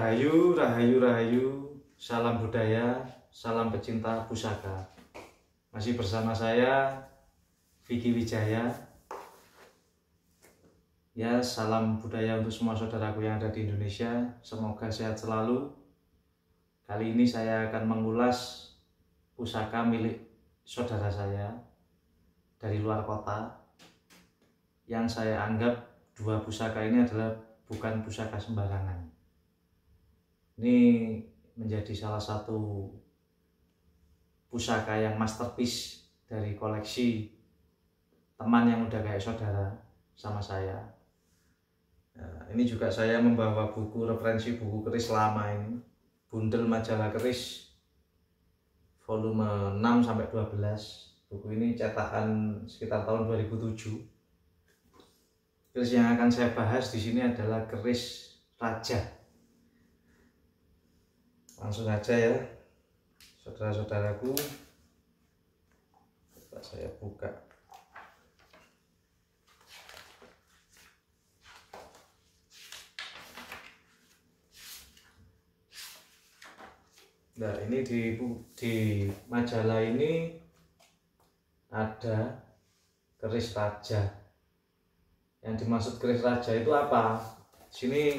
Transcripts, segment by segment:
Rahayu, rahayu, rahayu, salam budaya, salam pecinta pusaka. Masih bersama saya, Vicky Wijaya. Ya, salam budaya untuk semua saudaraku yang ada di Indonesia. Semoga sehat selalu. Kali ini saya akan mengulas pusaka milik saudara saya dari luar kota. Yang saya anggap dua pusaka ini adalah bukan pusaka sembarangan. Ini menjadi salah satu pusaka yang masterpiece dari koleksi teman yang udah kayak saudara sama saya. Nah, ini juga saya membawa buku referensi buku keris lama ini, bundel majalah keris volume 6-12. Buku ini cetakan sekitar tahun 2007. Keris yang akan saya bahas di sini adalah keris raja. Langsung aja ya, saudara-saudaraku. Coba saya buka. Nah, ini di majalah ini ada keris raja. Yang dimaksud keris raja itu apa? Di sini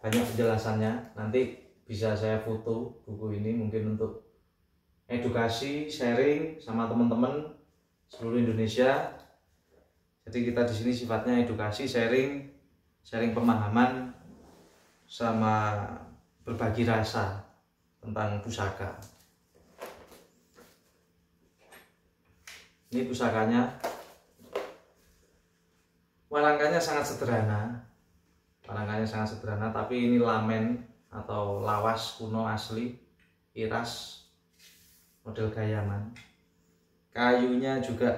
banyak penjelasannya. Nanti bisa saya foto buku ini mungkin untuk edukasi, sharing sama teman-teman seluruh Indonesia. Jadi kita di sini sifatnya edukasi, sharing pemahaman sama berbagi rasa tentang pusaka. Ini pusakanya. Warangkanya sangat sederhana. Tapi ini lamen atau lawas kuno asli, iras model gayaman. Kayunya juga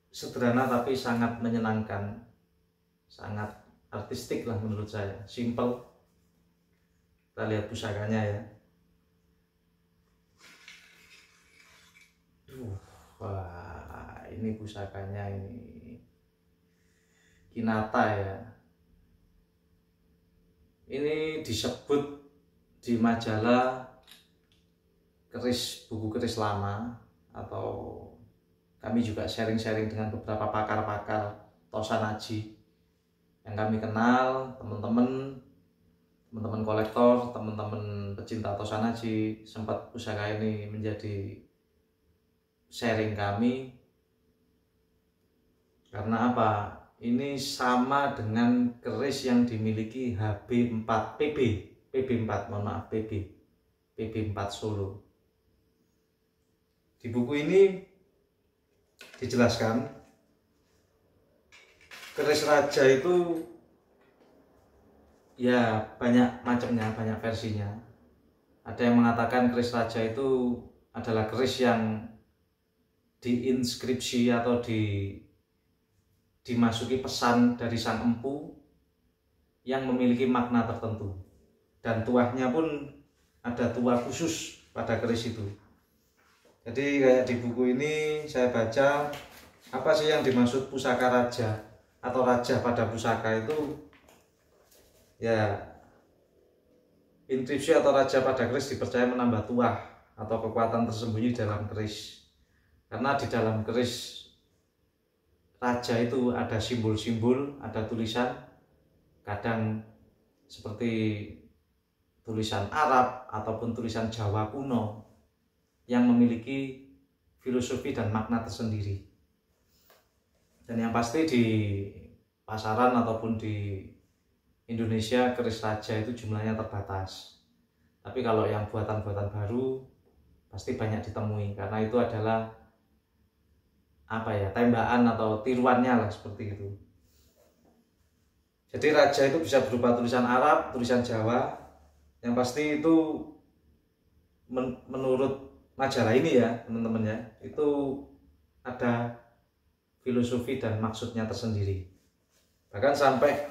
sederhana tapi sangat menyenangkan, sangat artistik lah menurut saya, simple. Kita lihat pusakanya ya. Wah, ini pusakanya ini Kinata ya. Ini disebut di majalah keris, buku keris lama, atau kami juga sharing-sharing dengan beberapa pakar-pakar Tosanaji yang kami kenal, teman-teman kolektor, teman-teman pecinta Tosanaji. Sempat pusaka ini menjadi sharing kami. Karena apa? Ini sama dengan keris yang dimiliki PB4 Solo. Di buku ini dijelaskan keris raja itu ya banyak macamnya, banyak versinya. Ada yang mengatakan keris raja itu adalah keris yang diinskripsi atau dimasuki pesan dari sang empu yang memiliki makna tertentu, dan tuahnya pun ada tuah khusus pada keris itu. Jadi kayak di buku ini saya baca apa sih yang dimaksud pusaka raja atau raja pada pusaka itu. Ya, inskripsi atau raja pada keris dipercaya menambah tuah atau kekuatan tersembunyi dalam keris. Karena di dalam keris raja itu ada simbol-simbol, ada tulisan, kadang seperti tulisan Arab ataupun tulisan Jawa kuno yang memiliki filosofi dan makna tersendiri. Dan yang pasti di pasaran ataupun di Indonesia keris raja itu jumlahnya terbatas. Tapi kalau yang buatan-buatan baru pasti banyak ditemui, karena itu adalah tembakan atau tiruannya lah, seperti itu. Jadi raja itu bisa berupa tulisan Arab, tulisan Jawa. Yang pasti itu menurut majalah ini ya teman-teman ya, itu ada filosofi dan maksudnya tersendiri. Bahkan sampai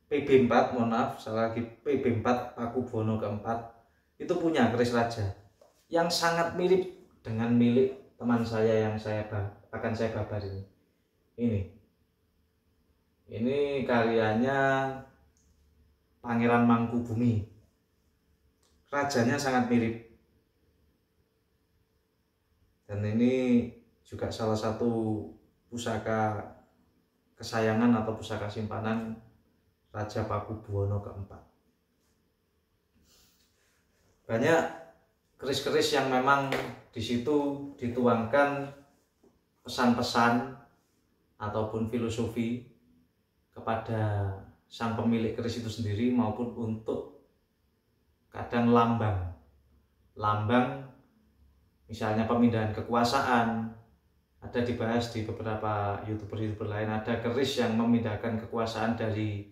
PB4 Pakubono keempat itu punya keris raja yang sangat mirip dengan milik teman saya yang akan saya babar ini. Ini karyanya Pangeran Mangkubumi. Rajanya sangat mirip. Dan ini juga salah satu pusaka kesayangan atau pusaka simpanan Raja Pakubuwono keempat. Banyak keris-keris yang memang di situ dituangkan pesan-pesan ataupun filosofi kepada sang pemilik keris itu sendiri maupun untuk kadang lambang misalnya pemindahan kekuasaan. Ada dibahas di beberapa youtuber lain, ada keris yang memindahkan kekuasaan dari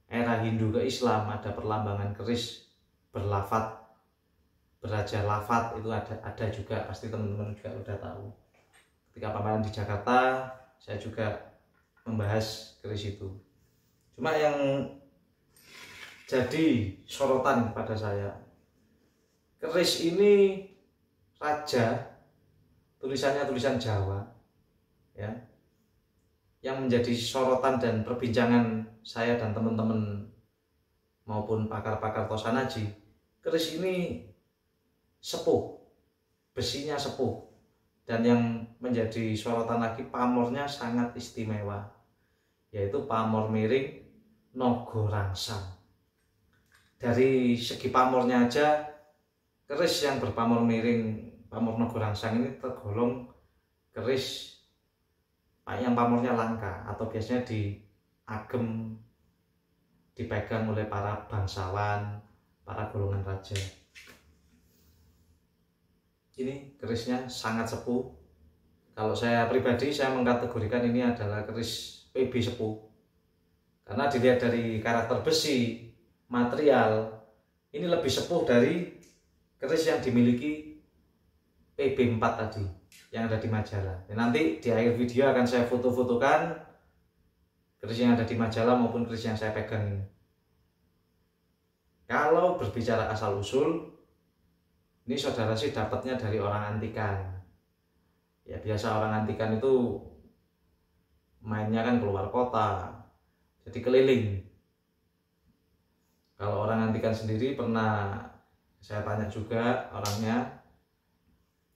era Hindu ke Islam, ada perlambangan keris berlafat, beraja lafat, itu ada juga, pasti teman-teman juga udah tahu. Ketika pameran di Jakarta saya juga membahas keris itu. Cuma yang jadi sorotan kepada saya, keris ini raja, tulisannya tulisan Jawa, ya, yang menjadi sorotan dan perbincangan saya dan teman-teman maupun pakar-pakar Tosanaji. Keris ini sepuh, besinya sepuh, dan yang menjadi sorotan lagi pamornya sangat istimewa, yaitu pamor miring Nogorangsang. Dari segi pamornya aja, keris yang berpamor miring pamor Nogorangsang ini tergolong keris yang pamornya langka atau biasanya diagem, dipegang oleh para bangsawan, para golongan raja. Ini kerisnya sangat sepuh. Kalau saya pribadi, saya mengkategorikan ini adalah keris PB sepuh. Karena dilihat dari karakter besi, material, ini lebih sepuh dari keris yang dimiliki PB4 tadi yang ada di Majalah. Nanti di akhir video akan saya foto-fotokan keris yang ada di Majalah maupun keris yang saya pegang ini. Kalau berbicara asal usul, ini saudara sih dapatnya dari orang antikan. Ya biasa orang antikan itu mainnya kan keluar kota, jadi keliling. Kalau orang antikan sendiri pernah saya tanya juga orangnya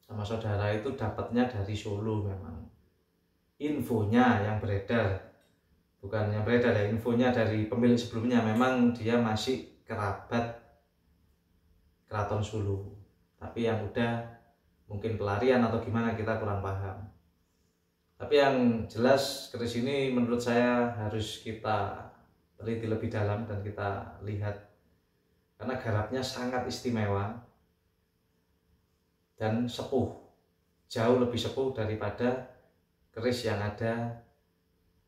sama saudara, itu dapatnya dari Solo memang. Infonya yang beredar, bukan yang beredar ya, infonya dari pemilik sebelumnya, memang dia masih kerabat Keraton Solo. Tapi yang udah mungkin pelarian atau gimana kita kurang paham. Tapi yang jelas keris ini menurut saya harus kita teliti lebih dalam dan kita lihat, karena garapnya sangat istimewa dan sepuh, jauh lebih sepuh daripada keris yang ada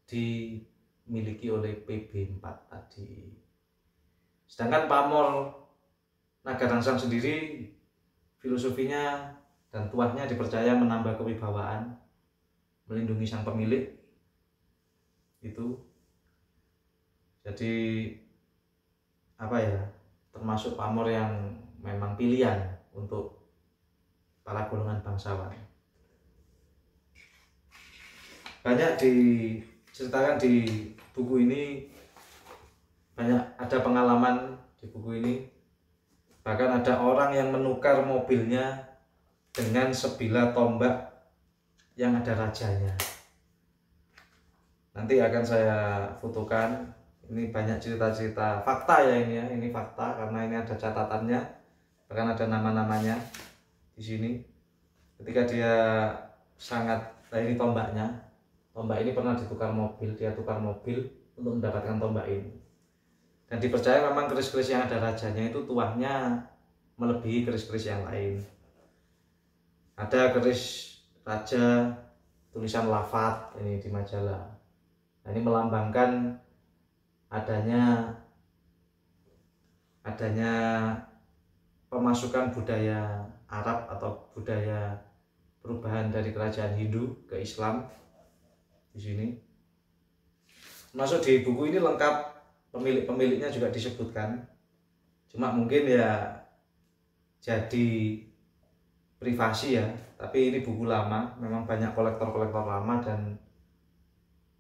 dimiliki oleh PB4 tadi. Sedangkan pamor Nagarangsang sendiri filosofinya dan tuahnya dipercaya menambah kewibawaan, melindungi sang pemilik itu. Jadi apa ya, termasuk pamor yang memang pilihan untuk para golongan bangsawan. Banyak diceritakan di buku ini, banyak ada pengalaman di buku ini. Bahkan ada orang yang menukar mobilnya dengan sebilah tombak yang ada rajanya. Nanti akan saya fotokan. Ini banyak cerita-cerita fakta ya ini ya. Ini fakta karena ini ada catatannya, bahkan ada nama-namanya di sini. Ketika dia ini tombaknya. Tombak ini pernah ditukar mobil, dia tukar mobil untuk mendapatkan tombak ini. Dan dipercaya memang keris-keris yang ada rajanya itu tuahnya melebihi keris-keris yang lain. Ada keris raja tulisan lafat ini di Majalah. Nah, ini melambangkan adanya pemasukan budaya Arab atau budaya perubahan dari kerajaan Hindu ke Islam di sini. Masuk di buku ini lengkap, pemilik-pemiliknya juga disebutkan. Cuma mungkin ya jadi privasi ya, tapi ini buku lama, memang banyak kolektor-kolektor lama dan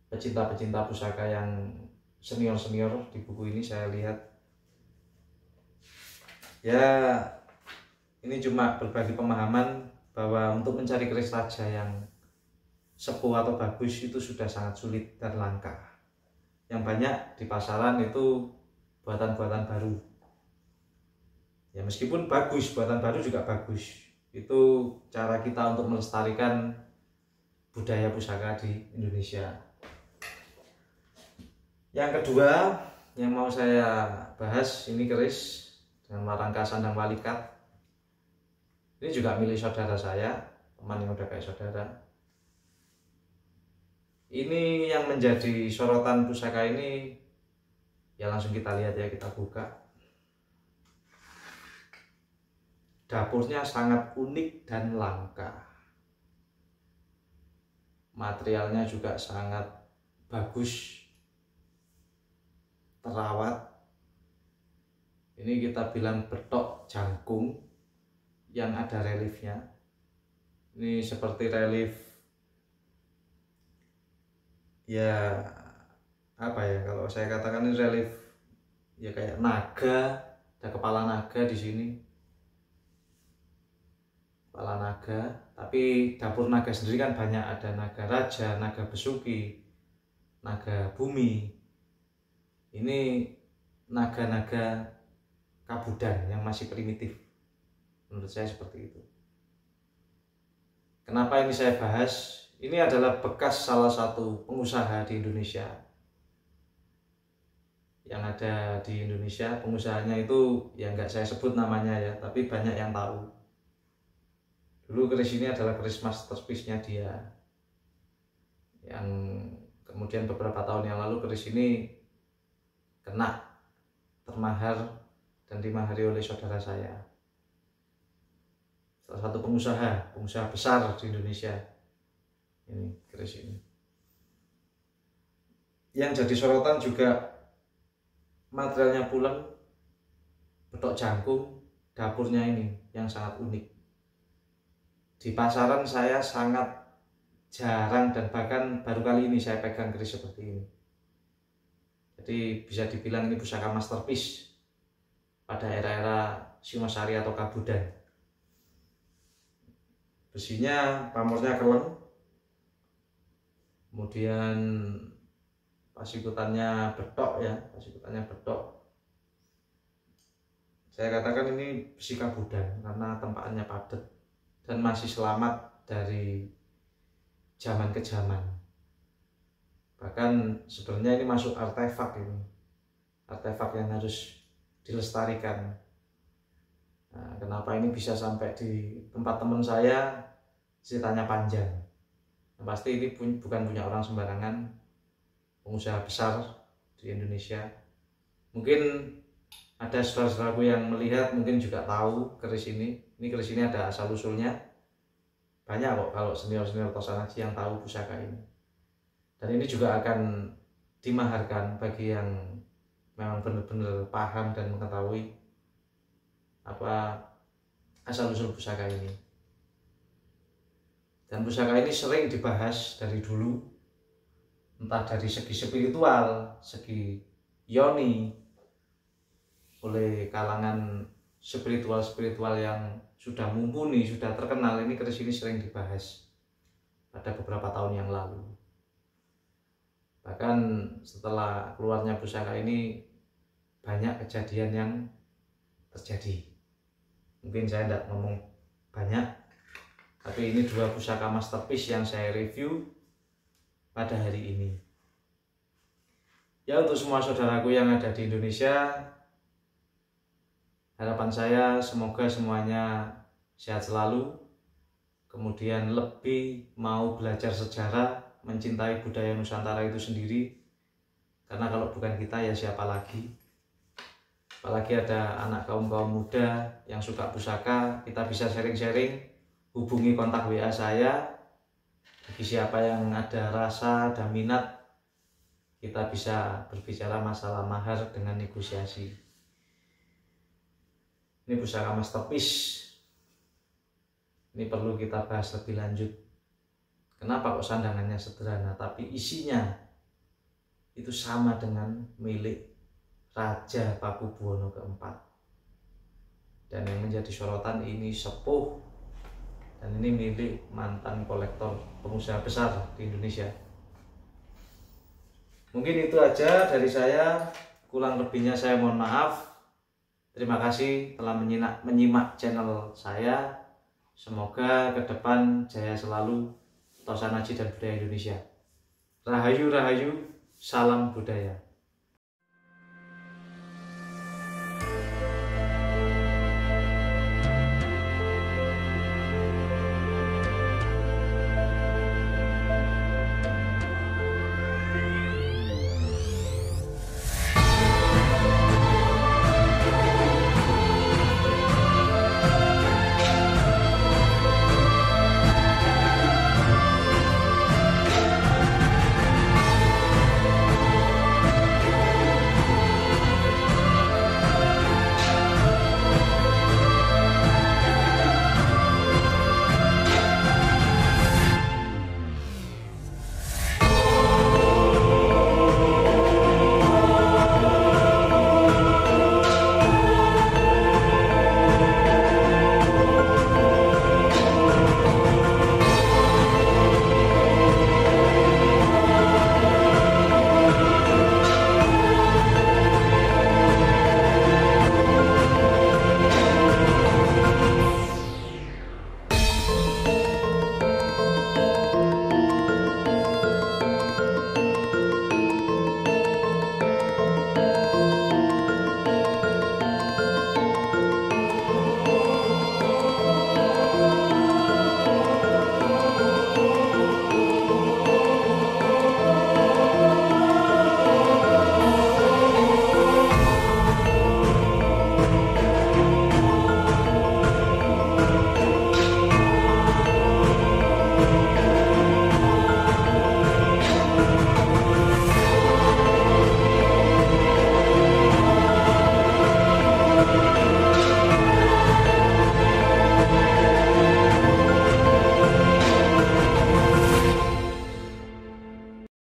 pecinta-pecinta pusaka yang senior-senior di buku ini saya lihat Ya, ini cuma berbagi pemahaman bahwa untuk mencari keris raja yang sepuh atau bagus itu sudah sangat sulit dan langka. Yang banyak di pasaran itu buatan-buatan baru. Ya meskipun bagus, buatan baru juga bagus. Itu cara kita untuk melestarikan budaya pusaka di Indonesia. Yang kedua yang mau saya bahas, ini keris dengan warangka sandang walikat. Ini juga milik saudara saya, teman yang udah kayak saudara. Ini yang menjadi sorotan pusaka ini, ya langsung kita lihat ya, kita buka. Dapurnya sangat unik dan langka. Materialnya juga sangat bagus, terawat. Ini kita bilang betok jangkung yang ada reliefnya. Ini seperti relief, ya apa ya, kalau saya katakan ini relief ya kayak naga, ada kepala naga di sini, kepala naga. Tapi dapur naga sendiri kan banyak, ada naga raja, naga besuki, naga bumi. Ini naga-naga Kabudan yang masih primitif, menurut saya seperti itu. Kenapa ini saya bahas? Ini adalah bekas salah satu pengusaha di Indonesia. Yang ada di Indonesia, pengusahanya itu ya nggak saya sebut namanya ya, tapi banyak yang tahu. Dulu keris ini adalah keris masterpiece-nya dia. Yang kemudian beberapa tahun yang lalu keris ini kena termahar dan dimahari oleh saudara saya, salah satu pengusaha besar di Indonesia. Ini keris ini. Yang jadi sorotan juga materialnya pulen, betok jangkung, dapurnya ini yang sangat unik. Di pasaran saya sangat jarang dan bahkan baru kali ini saya pegang keris seperti ini. Jadi bisa dibilang ini pusaka masterpiece pada era-era Singosari atau Kabudan. Besinya, pamornya keleng, kemudian pasikutannya betok ya, pasikutannya betok. Saya katakan ini besi Kabudan karena tempaannya padat dan masih selamat dari zaman ke zaman. Bahkan sebenarnya ini masuk artefak ini, artefak yang harus dilestarikan. Nah, kenapa ini bisa sampai di tempat teman saya, ceritanya panjang. Yang pasti ini bukan punya orang sembarangan, pengusaha besar di Indonesia. Mungkin ada saudara-saudaraku yang melihat mungkin juga tahu keris ini. Ini keris ini ada asal usulnya. Banyak kok kalau senior-senior Tosanaji yang tahu pusaka ini. Dan ini juga akan dimaharkan bagi yang memang benar-benar paham dan mengetahui apa asal usul pusaka ini. Dan pusaka ini sering dibahas dari dulu, entah dari segi spiritual, segi yoni, oleh kalangan spiritual yang sudah mumpuni, sudah terkenal. Ini keris ini sering dibahas pada beberapa tahun yang lalu. Bahkan setelah keluarnya pusaka ini banyak kejadian yang terjadi. Mungkin saya tidak ngomong banyak, tapi ini dua pusaka masterpiece yang saya review pada hari ini. Ya, untuk semua saudaraku yang ada di Indonesia, harapan saya semoga semuanya sehat selalu, kemudian lebih mau belajar sejarah, mencintai budaya Nusantara itu sendiri. Karena kalau bukan kita ya siapa lagi? Apalagi ada anak kaum muda yang suka pusaka, kita bisa sharing-sharing, hubungi kontak WA saya. Bagi siapa yang ada rasa, ada minat, kita bisa berbicara masalah mahar dengan negosiasi. Ini pusaka masterpiece. Ini perlu kita bahas lebih lanjut. Kenapa kok sandangannya sederhana, tapi isinya itu sama dengan milik Raja Pakubuwono keempat. Dan yang menjadi sorotan, ini sepuh dan ini milik mantan kolektor pengusaha besar di Indonesia. Mungkin itu aja dari saya, kurang lebihnya saya mohon maaf. Terima kasih telah menyimak channel saya. Semoga ke depan jaya selalu Tosanaji dan budaya Indonesia. Rahayu Rahayu, salam budaya.